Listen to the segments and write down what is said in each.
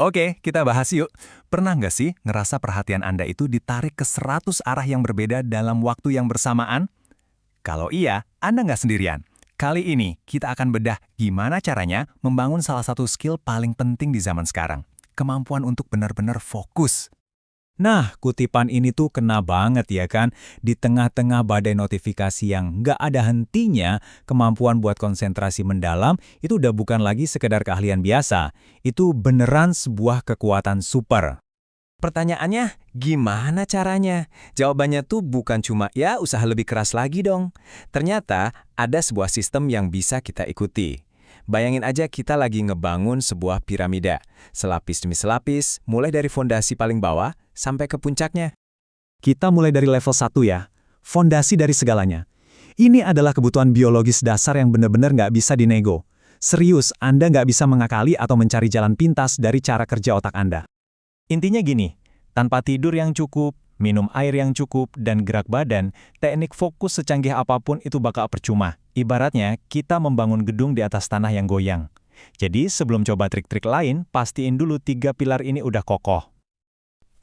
Oke, kita bahas yuk. Pernah nggak sih ngerasa perhatian Anda itu ditarik ke 100 arah yang berbeda dalam waktu yang bersamaan? Kalau iya, Anda nggak sendirian. Kali ini, kita akan bedah gimana caranya membangun salah satu skill paling penting di zaman sekarang. Kemampuan untuk benar-benar fokus. Nah, kutipan ini tuh kena banget ya kan? Di tengah-tengah badai notifikasi yang nggak ada hentinya, kemampuan buat konsentrasi mendalam itu udah bukan lagi sekedar keahlian biasa. Itu beneran sebuah kekuatan super. Pertanyaannya, gimana caranya? Jawabannya tuh bukan cuma ya usaha lebih keras lagi dong. Ternyata ada sebuah sistem yang bisa kita ikuti. Bayangin aja kita lagi ngebangun sebuah piramida. Selapis demi selapis, mulai dari fondasi paling bawah sampai ke puncaknya. Kita mulai dari level 1 ya, fondasi dari segalanya. Ini adalah kebutuhan biologis dasar yang benar-benar nggak bisa dinego. Serius, Anda nggak bisa mengakali atau mencari jalan pintas dari cara kerja otak Anda. Intinya gini, tanpa tidur yang cukup, minum air yang cukup, dan gerak badan, teknik fokus secanggih apapun itu bakal percuma. Ibaratnya, kita membangun gedung di atas tanah yang goyang. Jadi, sebelum coba trik-trik lain, pastiin dulu 3 pilar ini udah kokoh.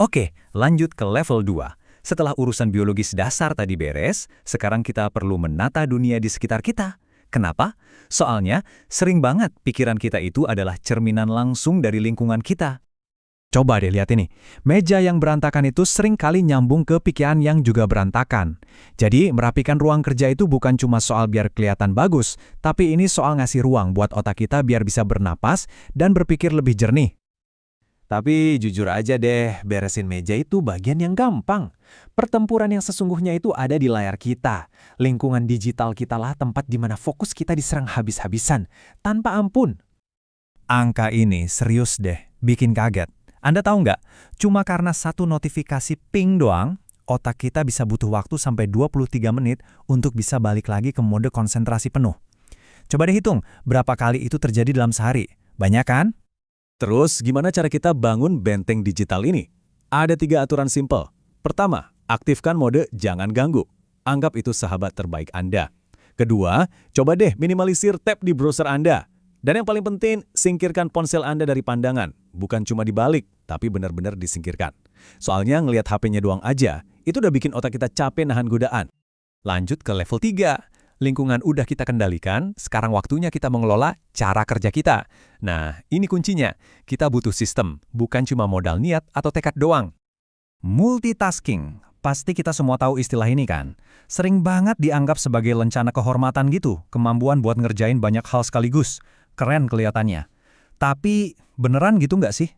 Oke, lanjut ke level 2. Setelah urusan biologis dasar tadi beres, sekarang kita perlu menata dunia di sekitar kita. Kenapa? Soalnya, sering banget pikiran kita itu adalah cerminan langsung dari lingkungan kita. Coba deh lihat ini, meja yang berantakan itu sering kali nyambung ke pikiran yang juga berantakan. Jadi, merapikan ruang kerja itu bukan cuma soal biar kelihatan bagus, tapi ini soal ngasih ruang buat otak kita biar bisa bernapas dan berpikir lebih jernih. Tapi jujur aja deh, beresin meja itu bagian yang gampang. Pertempuran yang sesungguhnya itu ada di layar kita. Lingkungan digital kita lah tempat di mana fokus kita diserang habis-habisan, tanpa ampun. Angka ini serius deh, bikin kaget. Anda tahu nggak, cuma karena satu notifikasi ping doang, otak kita bisa butuh waktu sampai 23 menit untuk bisa balik lagi ke mode konsentrasi penuh. Coba deh hitung, berapa kali itu terjadi dalam sehari? Banyak kan? Terus, gimana cara kita bangun benteng digital ini? Ada 3 aturan simpel. Pertama, aktifkan mode jangan ganggu. Anggap itu sahabat terbaik Anda. Kedua, coba deh minimalisir tab di browser Anda. Dan yang paling penting, singkirkan ponsel Anda dari pandangan. Bukan cuma dibalik, tapi benar-benar disingkirkan. Soalnya ngelihat HP-nya doang aja, itu udah bikin otak kita capek nahan godaan. Lanjut ke level 3. Lingkungan udah kita kendalikan, sekarang waktunya kita mengelola cara kerja kita. Nah, ini kuncinya. Kita butuh sistem, bukan cuma modal niat atau tekad doang. Multitasking. Pasti kita semua tahu istilah ini kan? Sering banget dianggap sebagai lencana kehormatan gitu, kemampuan buat ngerjain banyak hal sekaligus. Keren kelihatannya. Tapi, beneran gitu nggak sih?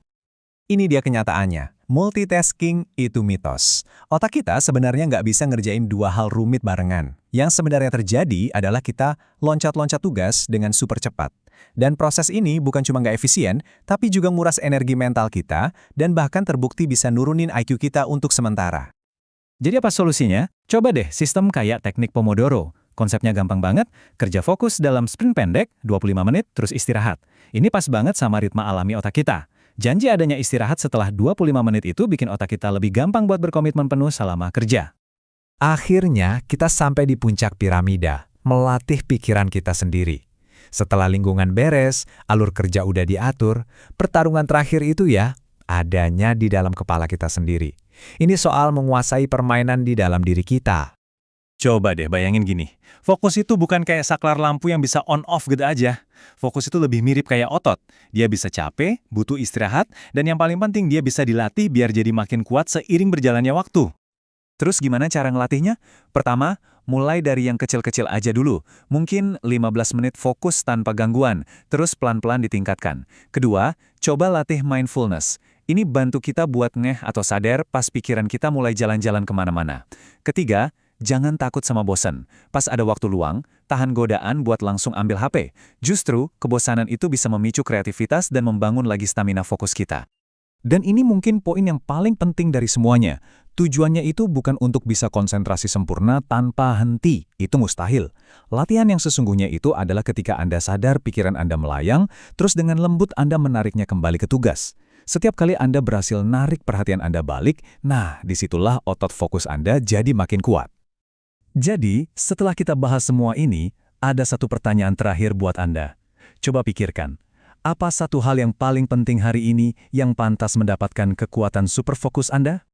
Ini dia kenyataannya. Multitasking itu mitos. Otak kita sebenarnya nggak bisa ngerjain 2 hal rumit barengan. Yang sebenarnya terjadi adalah kita loncat-loncat tugas dengan super cepat. Dan proses ini bukan cuma nggak efisien, tapi juga nguras energi mental kita, dan bahkan terbukti bisa nurunin IQ kita untuk sementara. Jadi apa solusinya? Coba deh sistem kayak teknik Pomodoro. Konsepnya gampang banget, kerja fokus dalam sprint pendek, 25 menit, terus istirahat. Ini pas banget sama ritme alami otak kita. Janji adanya istirahat setelah 25 menit itu bikin otak kita lebih gampang buat berkomitmen penuh selama kerja. Akhirnya, kita sampai di puncak piramida, melatih pikiran kita sendiri. Setelah lingkungan beres, alur kerja udah diatur, pertarungan terakhir itu ya, adanya di dalam kepala kita sendiri. Ini soal menguasai permainan di dalam diri kita. Coba deh bayangin gini, fokus itu bukan kayak saklar lampu yang bisa on-off gitu aja. Fokus itu lebih mirip kayak otot. Dia bisa capek, butuh istirahat, dan yang paling penting dia bisa dilatih biar jadi makin kuat seiring berjalannya waktu. Terus gimana cara ngelatihnya? Pertama, mulai dari yang kecil-kecil aja dulu. Mungkin 15 menit fokus tanpa gangguan, terus pelan-pelan ditingkatkan. Kedua, coba latih mindfulness. Ini bantu kita buat ngeh atau sadar pas pikiran kita mulai jalan-jalan kemana-mana. Ketiga, jangan takut sama bosan. Pas ada waktu luang, tahan godaan buat langsung ambil HP. Justru, kebosanan itu bisa memicu kreativitas dan membangun lagi stamina fokus kita. Dan ini mungkin poin yang paling penting dari semuanya. Tujuannya itu bukan untuk bisa konsentrasi sempurna tanpa henti. Itu mustahil. Latihan yang sesungguhnya itu adalah ketika Anda sadar pikiran Anda melayang, terus dengan lembut Anda menariknya kembali ke tugas. Setiap kali Anda berhasil narik perhatian Anda balik, nah disitulah otot fokus Anda jadi makin kuat. Jadi, setelah kita bahas semua ini, ada satu pertanyaan terakhir buat Anda. Coba pikirkan, Apa satu hal yang paling penting hari ini yang pantas mendapatkan kekuatan super fokus Anda?